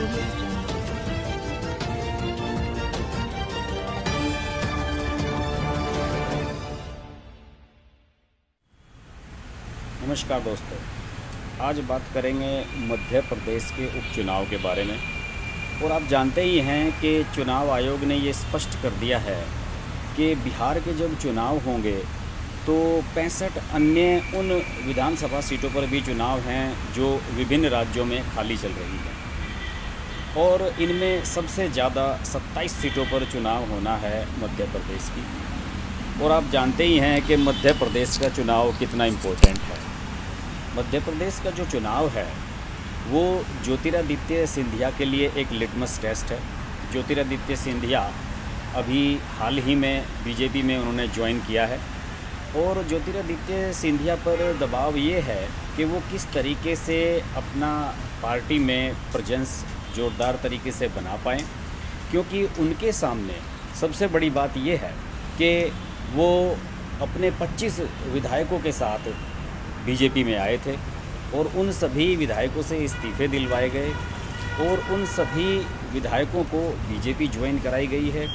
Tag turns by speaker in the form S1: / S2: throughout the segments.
S1: audio jungle.
S2: नमस्कार दोस्तों, आज बात करेंगे मध्य प्रदेश के उपचुनाव के बारे में। और आप जानते ही हैं कि चुनाव आयोग ने ये स्पष्ट कर दिया है कि बिहार के जब चुनाव होंगे तो 65 अन्य उन विधानसभा सीटों पर भी चुनाव हैं जो विभिन्न राज्यों में खाली चल रही है। और इनमें सबसे ज़्यादा 27 सीटों पर चुनाव होना है मध्य प्रदेश की। और आप जानते ही हैं कि मध्य प्रदेश का चुनाव कितना इम्पोर्टेंट है। मध्य प्रदेश का जो चुनाव है वो ज्योतिरादित्य सिंधिया के लिए एक लिटमस टेस्ट है। ज्योतिरादित्य सिंधिया अभी हाल ही में बीजेपी में उन्होंने ज्वाइन किया है और ज्योतिरादित्य सिंधिया पर दबाव ये है कि वो किस तरीके से अपना पार्टी में प्रेजेंस जोरदार तरीके से बना पाएँ, क्योंकि उनके सामने सबसे बड़ी बात ये है कि वो अपने 25 विधायकों के साथ बीजेपी में आए थे और उन सभी विधायकों से इस्तीफे दिलवाए गए और उन सभी विधायकों को बीजेपी ज्वाइन कराई गई है।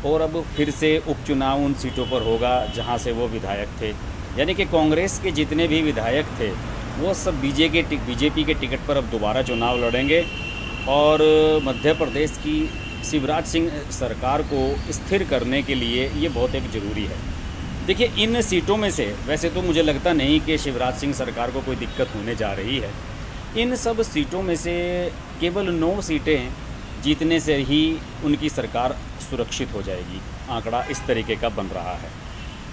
S2: और अब फिर से उपचुनाव उन सीटों पर होगा जहां से वो विधायक थे, यानी कि कांग्रेस के जितने भी विधायक थे वो सब बीजेपी के टिकट पर अब दोबारा चुनाव लड़ेंगे। और मध्य प्रदेश की शिवराज सिंह सरकार को स्थिर करने के लिए ये बहुत एक ज़रूरी है। देखिए, इन सीटों में से वैसे तो मुझे लगता नहीं कि शिवराज सिंह सरकार को कोई दिक्कत होने जा रही है। इन सब सीटों में से केवल 9 सीटें जीतने से ही उनकी सरकार सुरक्षित हो जाएगी। आंकड़ा इस तरीके का बन रहा है।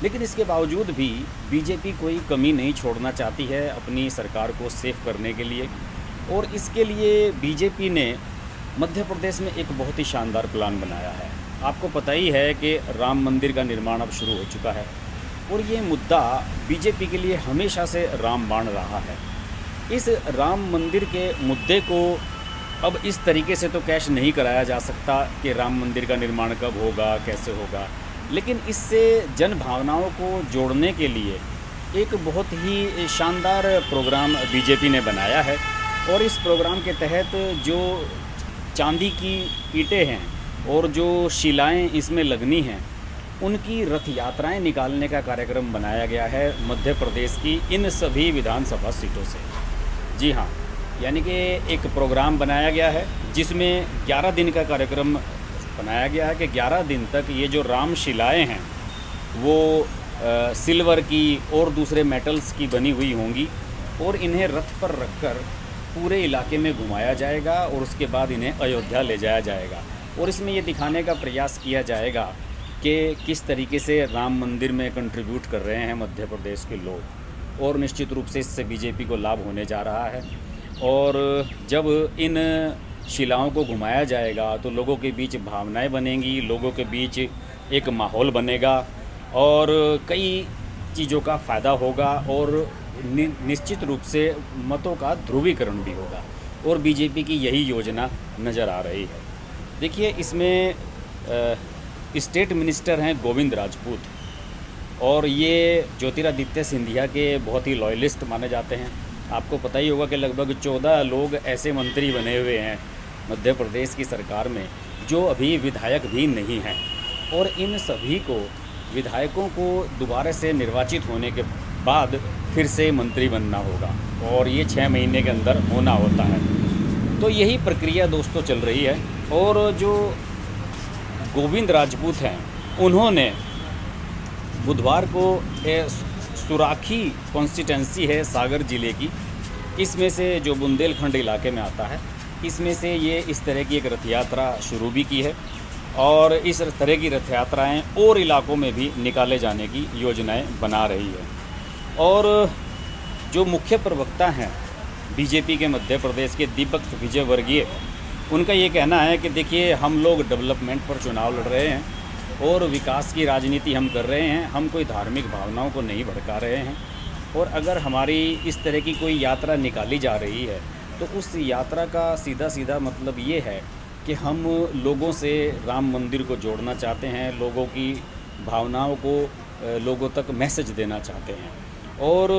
S2: लेकिन इसके बावजूद भी बीजेपी कोई कमी नहीं छोड़ना चाहती है अपनी सरकार को सेफ करने के लिए। और इसके लिए बीजेपी ने मध्य प्रदेश में एक बहुत ही शानदार प्लान बनाया है। आपको पता ही है कि राम मंदिर का निर्माण अब शुरू हो चुका है और ये मुद्दा बीजेपी के लिए हमेशा से रामबाण रहा है। इस राम मंदिर के मुद्दे को अब इस तरीके से तो कैश नहीं कराया जा सकता कि राम मंदिर का निर्माण कब होगा, कैसे होगा, लेकिन इससे जन भावनाओं को जोड़ने के लिए एक बहुत ही शानदार प्रोग्राम बीजेपी ने बनाया है। और इस प्रोग्राम के तहत जो चांदी की ईंटें हैं और जो शिलाएं इसमें लगनी हैं उनकी रथ यात्राएं निकालने का कार्यक्रम बनाया गया है मध्य प्रदेश की इन सभी विधानसभा सीटों से। जी हाँ, यानी कि एक प्रोग्राम बनाया गया है जिसमें 11 दिन का कार्यक्रम बनाया गया है कि 11 दिन तक ये जो राम शिलाएँ हैं वो सिल्वर की और दूसरे मेटल्स की बनी हुई होंगी और इन्हें रथ पर रखकर पूरे इलाके में घुमाया जाएगा और उसके बाद इन्हें अयोध्या ले जाया जाएगा। और इसमें ये दिखाने का प्रयास किया जाएगा कि किस तरीके से राम मंदिर में कंट्रीब्यूट कर रहे हैं मध्य प्रदेश के लोग। और निश्चित रूप से इससे बीजेपी को लाभ होने जा रहा है। और जब इन शिलाओं को घुमाया जाएगा तो लोगों के बीच भावनाएं बनेंगी, लोगों के बीच एक माहौल बनेगा और कई चीज़ों का फ़ायदा होगा और निश्चित रूप से मतों का ध्रुवीकरण भी होगा। और बीजेपी की यही योजना नज़र आ रही है। देखिए, इसमें स्टेट मिनिस्टर हैं गोविंद राजपूत और ये ज्योतिरादित्य सिंधिया के बहुत ही लॉयलिस्ट माने जाते हैं। आपको पता ही होगा कि लगभग 14 लोग ऐसे मंत्री बने हुए हैं मध्य प्रदेश की सरकार में जो अभी विधायक भी नहीं हैं। और इन सभी को विधायकों को दोबारा से निर्वाचित होने के बाद फिर से मंत्री बनना होगा और ये 6 महीने के अंदर होना होता है। तो यही प्रक्रिया दोस्तों चल रही है। और जो गोविंद राजपूत हैं उन्होंने बुधवार को सुराखी कॉन्स्टिटेंसी है सागर ज़िले की, इसमें से जो बुंदेलखंड इलाके में आता है, इसमें से ये इस तरह की एक रथ यात्रा शुरू भी की है और इस तरह की रथ यात्राएँ और इलाकों में भी निकाले जाने की योजनाएं बना रही है। और जो मुख्य प्रवक्ता हैं बीजेपी के मध्य प्रदेश के दीपक विजयवर्गीय, उनका ये कहना है कि देखिए, हम लोग डेवलपमेंट पर चुनाव लड़ रहे हैं और विकास की राजनीति हम कर रहे हैं, हम कोई धार्मिक भावनाओं को नहीं भड़का रहे हैं। और अगर हमारी इस तरह की कोई यात्रा निकाली जा रही है तो उस यात्रा का सीधा सीधा मतलब ये है कि हम लोगों से राम मंदिर को जोड़ना चाहते हैं, लोगों की भावनाओं को लोगों तक मैसेज देना चाहते हैं। और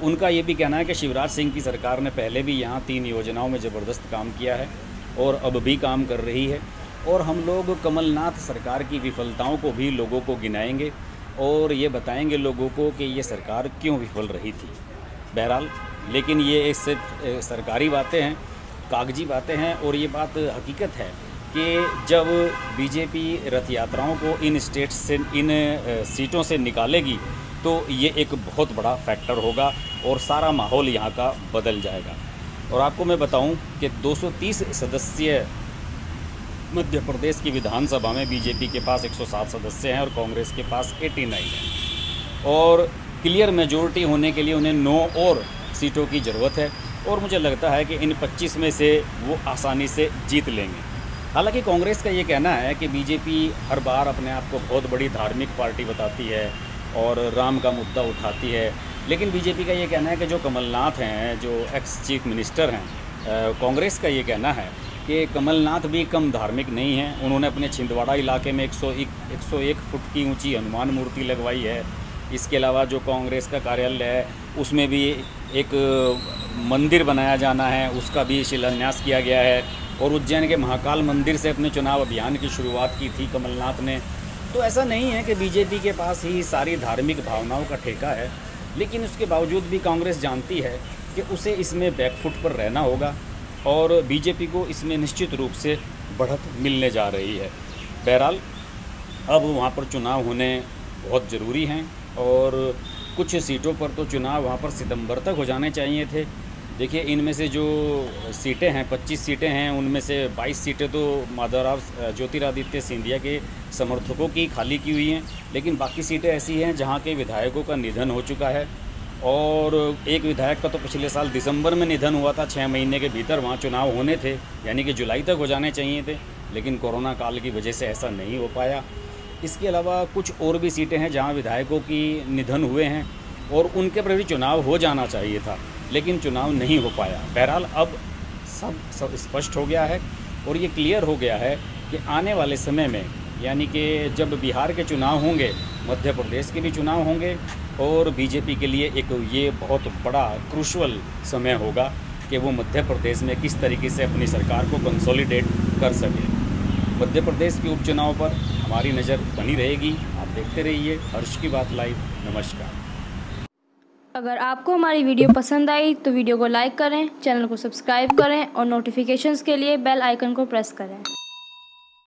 S2: उनका ये भी कहना है कि शिवराज सिंह की सरकार ने पहले भी यहाँ 3 योजनाओं में ज़बरदस्त काम किया है और अब भी काम कर रही है। और हम लोग कमलनाथ सरकार की विफलताओं को भी लोगों को गिनाएंगे और ये बताएंगे लोगों को कि ये सरकार क्यों विफल रही थी। बहरहाल, लेकिन ये एक सिर्फ सरकारी बातें हैं, कागजी बातें हैं, और ये बात हकीकत है कि जब बीजेपी रथ यात्राओं को इन स्टेट्स से, इन सीटों से निकालेगी तो ये एक बहुत बड़ा फैक्टर होगा और सारा माहौल यहाँ का बदल जाएगा। और आपको मैं बताऊं कि 230 सदस्यीय मध्य प्रदेश की विधानसभा में बीजेपी के पास 107 सदस्य हैं और कांग्रेस के पास 89 हैं, और क्लियर मेजॉरिटी होने के लिए उन्हें 9 और सीटों की ज़रूरत है। और मुझे लगता है कि इन 25 में से वो आसानी से जीत लेंगे। हालांकि कांग्रेस का ये कहना है कि बीजेपी हर बार अपने आप को बहुत बड़ी धार्मिक पार्टी बताती है और राम का मुद्दा उठाती है, लेकिन बीजेपी का ये कहना है कि जो कमलनाथ हैं, जो एक्स चीफ मिनिस्टर हैं, कांग्रेस का ये कहना है कि कमलनाथ भी कम धार्मिक नहीं हैं। उन्होंने अपने छिंदवाड़ा इलाके में 101 फुट की ऊंची हनुमान मूर्ति लगवाई है। इसके अलावा जो कांग्रेस का कार्यालय है उसमें भी एक मंदिर बनाया जाना है, उसका भी शिलान्यास किया गया है। और उज्जैन के महाकाल मंदिर से अपने चुनाव अभियान की शुरुआत की थी कमलनाथ ने। तो ऐसा नहीं है कि बीजेपी के पास ही सारी धार्मिक भावनाओं का ठेका है, लेकिन उसके बावजूद भी कांग्रेस जानती है कि उसे इसमें बैकफुट पर रहना होगा और बीजेपी को इसमें निश्चित रूप से बढ़त मिलने जा रही है। बहरहाल, अब वहाँ पर चुनाव होने बहुत ज़रूरी हैं और कुछ सीटों पर तो चुनाव वहाँ पर सितंबर तक हो जाने चाहिए थे। देखिए, इनमें से जो सीटें हैं, 25 सीटें हैं, उनमें से 22 सीटें तो माधवराव ज्योतिरादित्य सिंधिया के समर्थकों की खाली की हुई हैं, लेकिन बाकी सीटें ऐसी हैं जहां के विधायकों का निधन हो चुका है। और एक विधायक का तो पिछले साल दिसंबर में निधन हुआ था, 6 महीने के भीतर वहां चुनाव होने थे, यानी कि जुलाई तक हो जाने चाहिए थे, लेकिन कोरोना काल की वजह से ऐसा नहीं हो पाया। इसके अलावा कुछ और भी सीटें हैं जहाँ विधायकों की निधन हुए हैं और उनके पर भी चुनाव हो जाना चाहिए था, लेकिन चुनाव नहीं हो पाया। बहरहाल, अब सब स्पष्ट हो गया है और ये क्लियर हो गया है कि आने वाले समय में, यानी कि जब बिहार के चुनाव होंगे, मध्य प्रदेश के भी चुनाव होंगे और बीजेपी के लिए एक ये बहुत बड़ा क्रूशल समय होगा कि वो मध्य प्रदेश में किस तरीके से अपनी सरकार को कंसोलिडेट कर सके। मध्य प्रदेश के उपचुनाव पर हमारी नज़र बनी रहेगी। आप देखते रहिए हर्ष की बात लाइव। नमस्कार।
S1: अगर आपको हमारी वीडियो पसंद आई तो वीडियो को लाइक करें, चैनल को सब्सक्राइब करें और नोटिफिकेशंस के लिए बेल आइकन को प्रेस करें।